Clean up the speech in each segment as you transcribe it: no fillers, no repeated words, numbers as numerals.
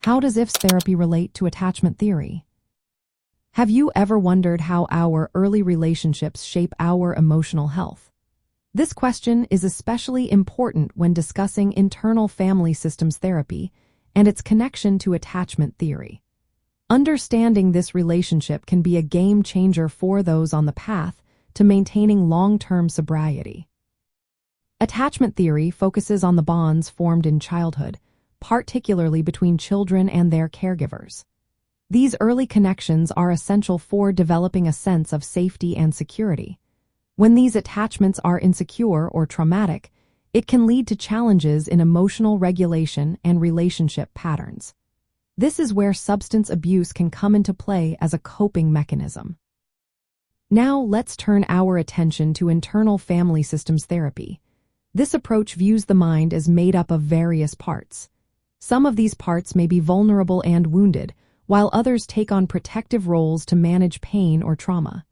How does IFS therapy relate to attachment theory? Have you ever wondered how our early relationships shape our emotional health? This question is especially important when discussing internal family systems therapy and its connection to attachment theory. Understanding this relationship can be a game changer for those on the path to maintaining long-term sobriety. Attachment theory focuses on the bonds formed in childhood, particularly between children and their caregivers. These early connections are essential for developing a sense of safety and security. When these attachments are insecure or traumatic, it can lead to challenges in emotional regulation and relationship patterns. This is where substance abuse can come into play as a coping mechanism. Now let's turn our attention to internal family systems therapy. This approach views the mind as made up of various parts. Some of these parts may be vulnerable and wounded, while others take on protective roles to manage pain or trauma.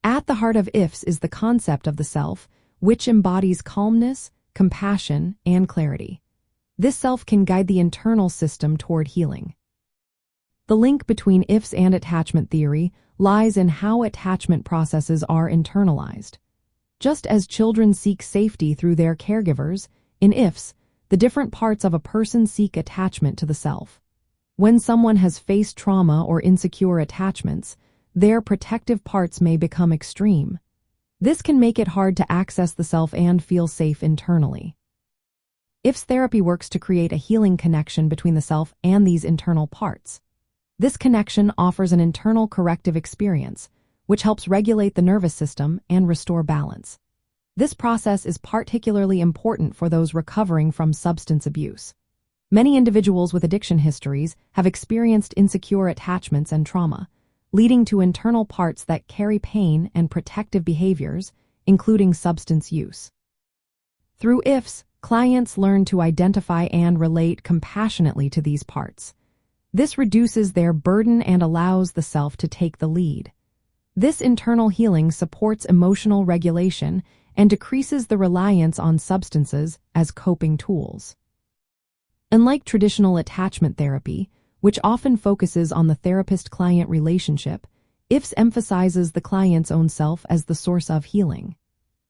At the heart of IFS is the concept of the self, which embodies calmness, compassion, and clarity. This self can guide the internal system toward healing. The link between IFS and attachment theory lies in how attachment processes are internalized. Just as children seek safety through their caregivers, in IFS, the different parts of a person seek attachment to the self. When someone has faced trauma or insecure attachments, their protective parts may become extreme. This can make it hard to access the self and feel safe internally. IFS therapy works to create a healing connection between the self and these internal parts. This connection offers an internal corrective experience, which helps regulate the nervous system and restore balance. This process is particularly important for those recovering from substance abuse. Many individuals with addiction histories have experienced insecure attachments and trauma, leading to internal parts that carry pain and protective behaviors, including substance use. Through IFS, clients learn to identify and relate compassionately to these parts. This reduces their burden and allows the self to take the lead. This internal healing supports emotional regulation and decreases the reliance on substances as coping tools. Unlike traditional attachment therapy, which often focuses on the therapist-client relationship, IFS emphasizes the client's own self as the source of healing.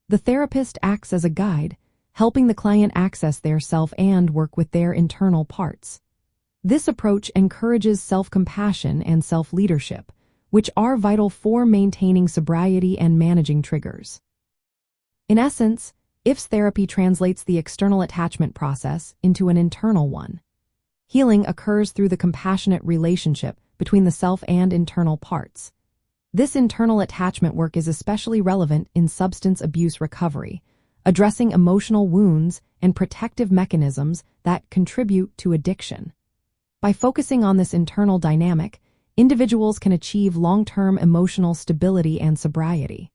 The therapist acts as a guide, helping the client access their self and work with their internal parts. This approach encourages self-compassion and self-leadership, which are vital for maintaining sobriety and managing triggers. In essence, IFS therapy translates the external attachment process into an internal one. Healing occurs through the compassionate relationship between the self and internal parts. This internal attachment work is especially relevant in substance abuse recovery, addressing emotional wounds and protective mechanisms that contribute to addiction. By focusing on this internal dynamic, individuals can achieve long-term emotional stability and sobriety.